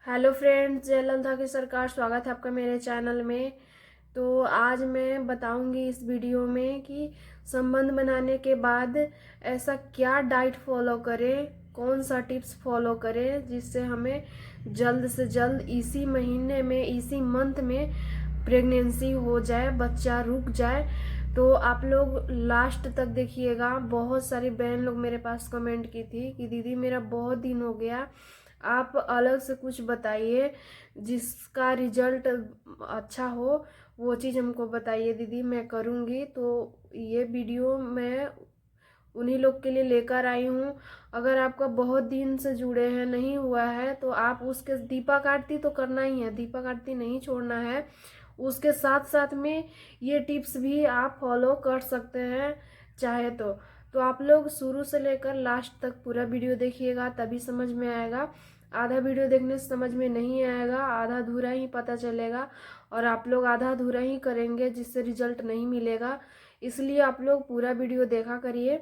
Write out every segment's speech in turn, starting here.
Hello friends, जय ललिता की सरकार। स्वागत है आपका मेरे चैनल में। तो आज मैं बताऊंगी इस वीडियो में कि संबंध बनाने के बाद ऐसा क्या डाइट फॉलो करें, कौन सा टिप्स फॉलो करें जिससे हमें जल्द से जल्द इसी महीने में, इसी मंथ में प्रेगनेंसी हो जाए, बच्चा रुक जाए। तो आप लोग लास्ट तक देखिएगा। बहुत सारी बहन लोग मेरे पास कमेंट की थी कि दीदी मेरा बहुत दिन हो गया, आप अलग से कुछ बताइए जिसका रिजल्ट अच्छा हो, वो चीज़ हमको बताइए दीदी, मैं करूँगी। तो ये वीडियो मैं उन्हीं लोग के लिए लेकर आई हूँ। अगर आपका बहुत दिन से जुड़े हैं, नहीं हुआ है, तो आप उसके दीपक आरती तो करना ही है, दीपक आरती नहीं छोड़ना है। उसके साथ साथ में ये टिप्स भी आप फॉलो कर सकते हैं चाहे तो आप लोग शुरू से लेकर लास्ट तक पूरा वीडियो देखिएगा, तभी समझ में आएगा। आधा वीडियो देखने से समझ में नहीं आएगा, आधा अधूरा ही पता चलेगा, और आप लोग आधा अधूरा ही करेंगे जिससे रिजल्ट नहीं मिलेगा। इसलिए आप लोग पूरा वीडियो देखा करिए,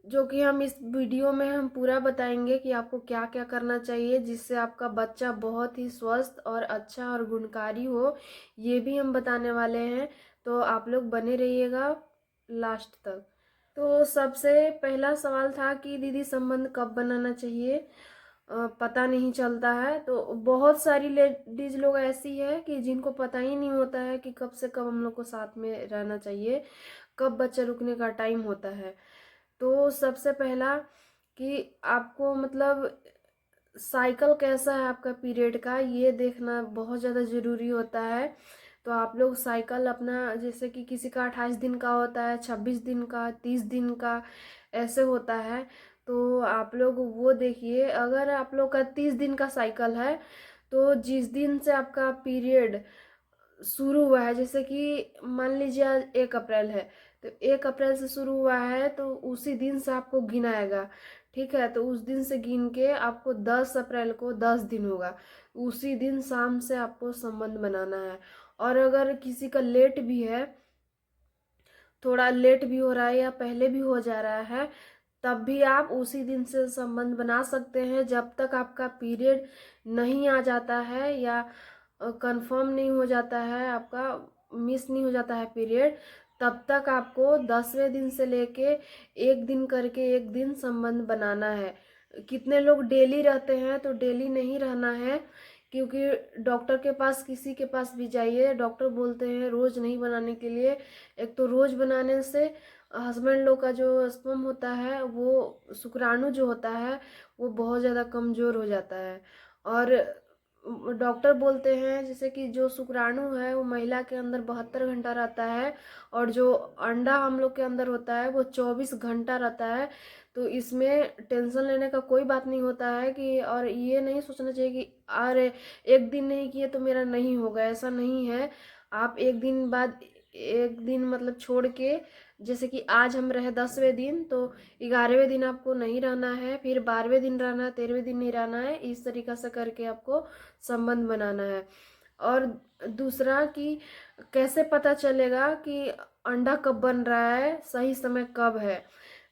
जो कि हम इस वीडियो में हम पूरा बताएंगे कि आपको क्या क्या करना चाहिए जिससे आपका बच्चा बहुत ही स्वस्थ और अच्छा और गुणकारी हो। ये भी हम बताने वाले हैं, तो आप लोग बने रहिएगा लास्ट तक। तो सबसे पहला सवाल था कि दीदी संबंध कब बनाना चाहिए, पता नहीं चलता है। तो बहुत सारी लेडीज लोग ऐसी है कि जिनको पता ही नहीं होता है कि कब से कब हम लोग को साथ में रहना चाहिए, कब बच्चा रुकने का टाइम होता है। तो सबसे पहला कि आपको मतलब साइकिल कैसा है आपका पीरियड का, ये देखना बहुत ज़्यादा ज़रूरी होता है। तो आप लोग साइकिल अपना, जैसे कि किसी का 28 दिन का होता है, 26 दिन का, 30 दिन का, ऐसे होता है। तो आप लोग वो देखिए। अगर आप लोग का 30 दिन का साइकिल है, तो जिस दिन से आपका पीरियड शुरू हुआ है, जैसे कि मान लीजिए आज 1 अप्रैल है, तो 1 अप्रैल से शुरू हुआ है तो उसी दिन से आपको गिनाएगा। ठीक है, तो उस दिन से गिन के आपको 10 अप्रैल को 10 दिन होगा, उसी दिन शाम से आपको संबंध बनाना है। और अगर किसी का लेट भी है, थोड़ा लेट भी हो रहा है या पहले भी हो जा रहा है, तब भी आप उसी दिन से संबंध बना सकते हैं। जब तक आपका पीरियड नहीं आ जाता है या कंफर्म नहीं हो जाता है, आपका मिस नहीं हो जाता है पीरियड, तब तक आपको 10वें दिन से लेके एक दिन करके एक दिन संबंध बनाना है। कितने लोग डेली रहते हैं, तो डेली नहीं रहना है, क्योंकि डॉक्टर के पास, किसी के पास भी जाइए, डॉक्टर बोलते हैं रोज नहीं बनाने के लिए। एक तो रोज बनाने से हस्बैंड लोग का जो स्पर्म होता है, वो शुक्राणु जो होता है, वो बहुत ज़्यादा कमज़ोर हो जाता है। और डॉक्टर बोलते हैं जैसे कि जो शुक्राणु है वो महिला के अंदर 72 घंटा रहता है, और जो अंडा हम लोग के अंदर होता है वो 24 घंटा रहता है। तो इसमें टेंशन लेने का कोई बात नहीं होता है कि, और ये नहीं सोचना चाहिए कि अरे एक दिन नहीं किए तो मेरा नहीं होगा, ऐसा नहीं है। आप एक दिन बाद, एक दिन मतलब छोड़ के, जैसे कि आज हम रहे 10वें दिन, तो 11वें दिन आपको नहीं रहना है, फिर 12वें दिन रहना है, 13वें दिन नहीं रहना है। इस तरीक़ा से करके आपको संबंध बनाना है। और दूसरा कि कैसे पता चलेगा कि अंडा कब बन रहा है, सही समय कब है।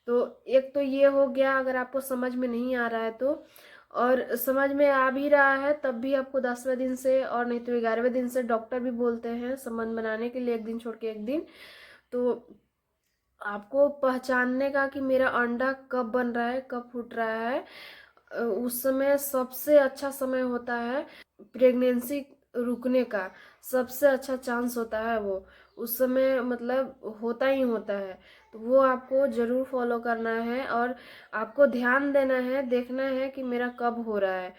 तो एक तो ये हो गया, अगर आपको समझ में नहीं आ रहा है तो। और समझ में आ भी रहा है तब भी आपको 10वें दिन से, और नहीं तो 11वें दिन से, डॉक्टर भी बोलते हैं संबंध बनाने के लिए एक दिन छोड़ के एक दिन। तो आपको पहचानने का कि मेरा अंडा कब बन रहा है, कब फूट रहा है, उस समय सबसे अच्छा समय होता है प्रेगनेंसी रुकने का। सबसे अच्छा चांस होता है वो, उस समय मतलब होता ही होता है। तो वो आपको ज़रूर फॉलो करना है, और आपको ध्यान देना है, देखना है कि मेरा कब हो रहा है।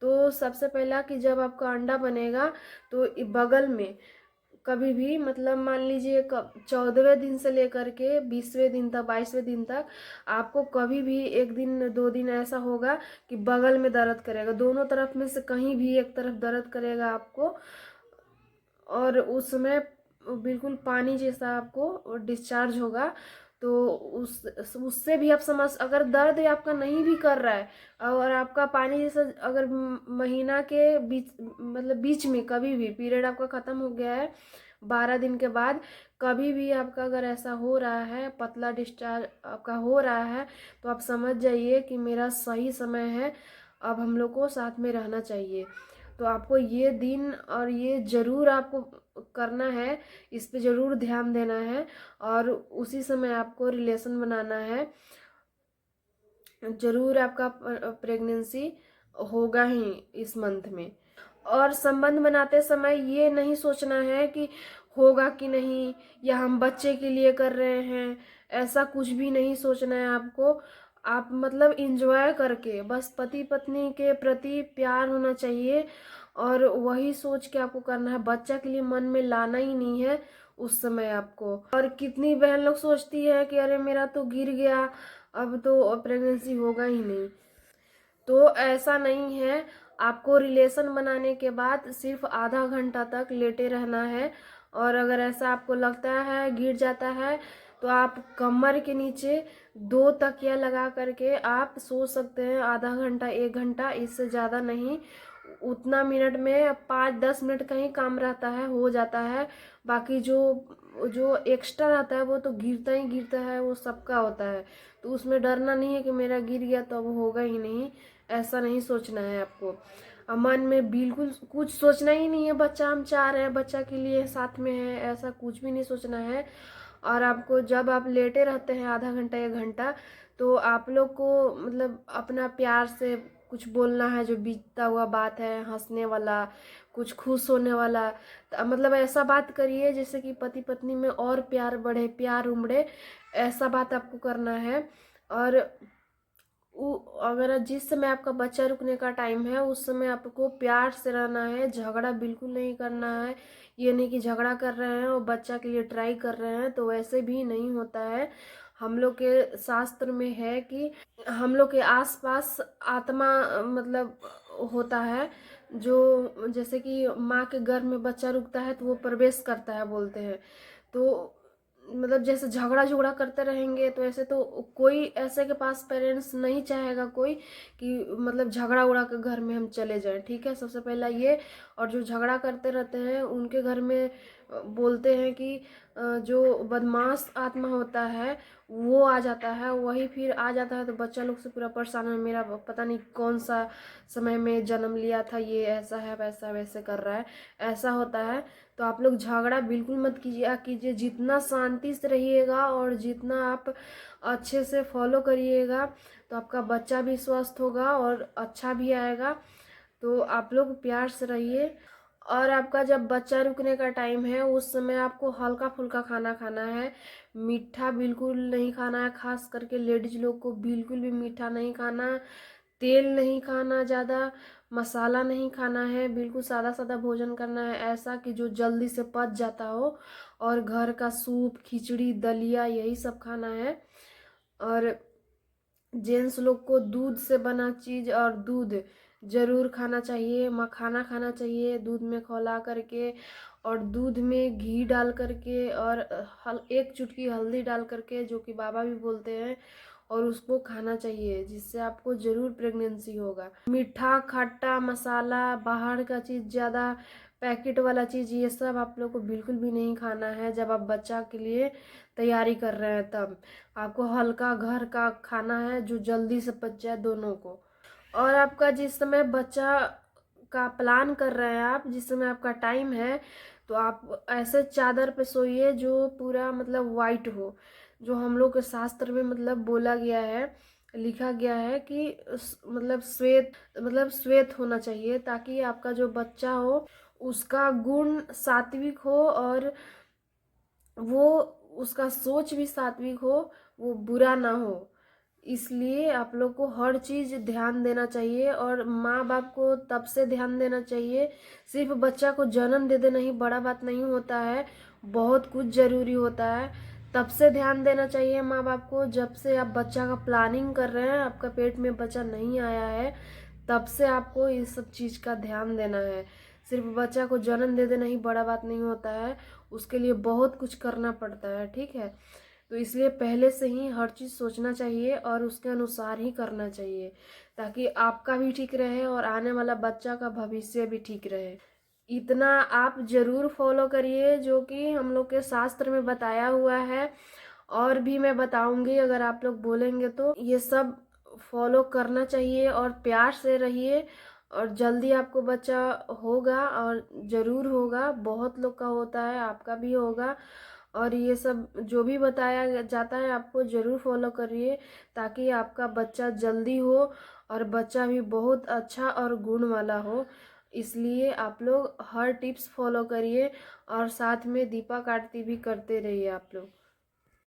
तो सबसे पहला कि जब आपका अंडा बनेगा, तो बगल में कभी भी, मतलब मान लीजिए 14वें दिन से लेकर के 20वें दिन तक, 22वें दिन तक, आपको कभी भी एक दिन 2 दिन ऐसा होगा कि बगल में दर्द करेगा, दोनों तरफ में से कहीं भी एक तरफ दर्द करेगा आपको, और उस समय बिल्कुल पानी जैसा आपको डिस्चार्ज होगा। तो उससे भी आप समझ, अगर दर्द आपका नहीं भी कर रहा है, और आपका पानी जैसा, अगर महीना के बीच, मतलब बीच में कभी भी पीरियड आपका ख़त्म हो गया है 12 दिन के बाद, कभी भी आपका अगर ऐसा हो रहा है, पतला डिस्चार्ज आपका हो रहा है, तो आप समझ जाइए कि मेरा सही समय है अब हम लोग को साथ में रहना चाहिए। तो आपको ये दिन और ये ज़रूर आपको करना है, इस पे ज़रूर ध्यान देना है और उसी समय आपको रिलेशन बनाना है। ज़रूर आपका प्रेगनेंसी होगा ही इस मंथ में। और संबंध बनाते समय ये नहीं सोचना है कि होगा कि नहीं, या हम बच्चे के लिए कर रहे हैं, ऐसा कुछ भी नहीं सोचना है आपको। आप मतलब इंजॉय करके, बस पति पत्नी के प्रति प्यार होना चाहिए और वही सोच के आपको करना है। बच्चा के लिए मन में लाना ही नहीं है उस समय आपको। और कितनी बहन लोग सोचती है कि अरे मेरा तो गिर गया, अब तो प्रेगनेंसी होगा ही नहीं। तो ऐसा नहीं है। आपको रिलेशन बनाने के बाद सिर्फ आधा घंटा तक लेटे रहना है और अगर ऐसा आपको लगता है गिर जाता है तो आप कमर के नीचे 2 तकिया लगा करके आप सो सकते हैं आधा घंटा 1 घंटा, इससे ज़्यादा नहीं। उतना मिनट में 5-10 मिनट का ही काम रहता है, हो जाता है। बाकी जो जो एक्स्ट्रा रहता है वो तो गिरता ही गिरता है, वो सबका होता है। तो उसमें डरना नहीं है कि मेरा गिर गया तो अब होगा ही नहीं, ऐसा नहीं सोचना है आपको। मन में बिल्कुल कुछ सोचना ही नहीं है, बच्चा हम चाह रहे हैं, बच्चा के लिए साथ में है, ऐसा कुछ भी नहीं सोचना है। और आपको जब आप लेटे रहते हैं आधा घंटा 1 घंटा, तो आप लोग को मतलब अपना प्यार से कुछ बोलना है, जो बीतता हुआ बात है, हंसने वाला, कुछ खुश होने वाला। मतलब ऐसा बात करिए जैसे कि पति पत्नी में और प्यार बढ़े, प्यार उमड़े, ऐसा बात आपको करना है। और अगर जिस समय आपका बच्चा रुकने का टाइम है उस समय आपको प्यार से रहना है, झगड़ा बिल्कुल नहीं करना है। ये नहीं कि झगड़ा कर रहे हैं और बच्चा के लिए ट्राई कर रहे हैं, तो वैसे भी नहीं होता है। हम लोग के शास्त्र में है कि हम लोग के आसपास आत्मा मतलब होता है, जो जैसे कि माँ के गर्भ में बच्चा रुकता है तो वो प्रवेश करता है बोलते हैं। तो मतलब जैसे झगड़ा झगड़ा करते रहेंगे तो ऐसे तो कोई ऐसे के पास पेरेंट्स नहीं चाहेगा कोई कि मतलब झगड़ा उड़ा के घर में हम चले जाएं, ठीक है। सबसे पहला ये। और जो झगड़ा करते रहते हैं उनके घर में बोलते हैं कि जो बदमाश आत्मा होता है वो आ जाता है, वही फिर आ जाता है तो बच्चा लोग से पूरा परेशान है, मेरा पता नहीं कौन सा समय में जन्म लिया था, ये ऐसा है वैसा वैसे कर रहा है, ऐसा होता है। तो आप लोग झगड़ा बिल्कुल मत कीजिए। जितना शांति से रहिएगा और जितना आप अच्छे से फॉलो करिएगा तो आपका बच्चा भी स्वस्थ होगा और अच्छा भी आएगा। तो आप लोग प्यार से रहिए। और आपका जब बच्चा रुकने का टाइम है उस समय आपको हल्का फुल्का खाना खाना है, मीठा बिल्कुल नहीं खाना है। खास करके लेडीज लोग को बिल्कुल भी मीठा नहीं खाना, तेल नहीं खाना, ज़्यादा मसाला नहीं खाना है, बिल्कुल सादा सादा भोजन करना है, ऐसा कि जो जल्दी से पच जाता हो। और घर का सूप, खिचड़ी, दलिया, यही सब खाना है। और जेंट्स लोग को दूध से बना चीज़ और दूध ज़रूर खाना चाहिए, मखाना खाना चाहिए दूध में खौला करके, और दूध में घी डाल करके और 1 चुटकी हल्दी डाल करके, जो कि बाबा भी बोलते हैं, और उसको खाना चाहिए, जिससे आपको ज़रूर प्रेगनेंसी होगा। मीठा, खट्टा, मसाला, बाहर का चीज़ ज़्यादा, पैकेट वाला चीज़, ये सब आप लोग को बिल्कुल भी नहीं खाना है। जब आप बच्चा के लिए तैयारी कर रहे हैं तब आपको हल्का घर का खाना है जो जल्दी से पच जाए दोनों को। और आपका जिस समय बच्चा का प्लान कर रहे हैं आप, जिस समय आपका टाइम है, तो आप ऐसे चादर पे सोइए जो पूरा मतलब वाइट हो, जो हम लोग के शास्त्र में मतलब बोला गया है, लिखा गया है कि मतलब श्वेत होना चाहिए, ताकि आपका जो बच्चा हो उसका गुण सात्विक हो और वो उसका सोच भी सात्विक हो, वो बुरा ना हो। इसलिए आप लोग को हर चीज़ ध्यान देना चाहिए। और माँ बाप को तब से ध्यान देना चाहिए, सिर्फ बच्चा को जन्म दे देना ही बड़ा बात नहीं होता है, बहुत कुछ ज़रूरी होता है। तब से ध्यान देना चाहिए माँ बाप को जब से आप बच्चा का प्लानिंग कर रहे हैं, आपका पेट में बच्चा नहीं आया है, तब से आपको इस सब चीज़ का ध्यान देना है। सिर्फ बच्चा को जन्म दे देना ही बड़ा बात नहीं होता है, उसके लिए बहुत कुछ करना पड़ता है, ठीक है। तो इसलिए पहले से ही हर चीज़ सोचना चाहिए और उसके अनुसार ही करना चाहिए, ताकि आपका भी ठीक रहे और आने वाला बच्चा का भविष्य भी ठीक रहे। इतना आप जरूर फॉलो करिए जो कि हम लोग के शास्त्र में बताया हुआ है, और भी मैं बताऊंगी अगर आप लोग बोलेंगे तो। ये सब फॉलो करना चाहिए और प्यार से रहिए और जल्दी आपको बच्चा होगा और ज़रूर होगा। बहुत लोग का होता है, आपका भी होगा। और ये सब जो भी बताया जाता है आपको ज़रूर फॉलो करिए ताकि आपका बच्चा जल्दी हो और बच्चा भी बहुत अच्छा और गुण वाला हो। इसलिए आप लोग हर टिप्स फॉलो करिए और साथ में दीपक आरती भी करते रहिए आप लोग।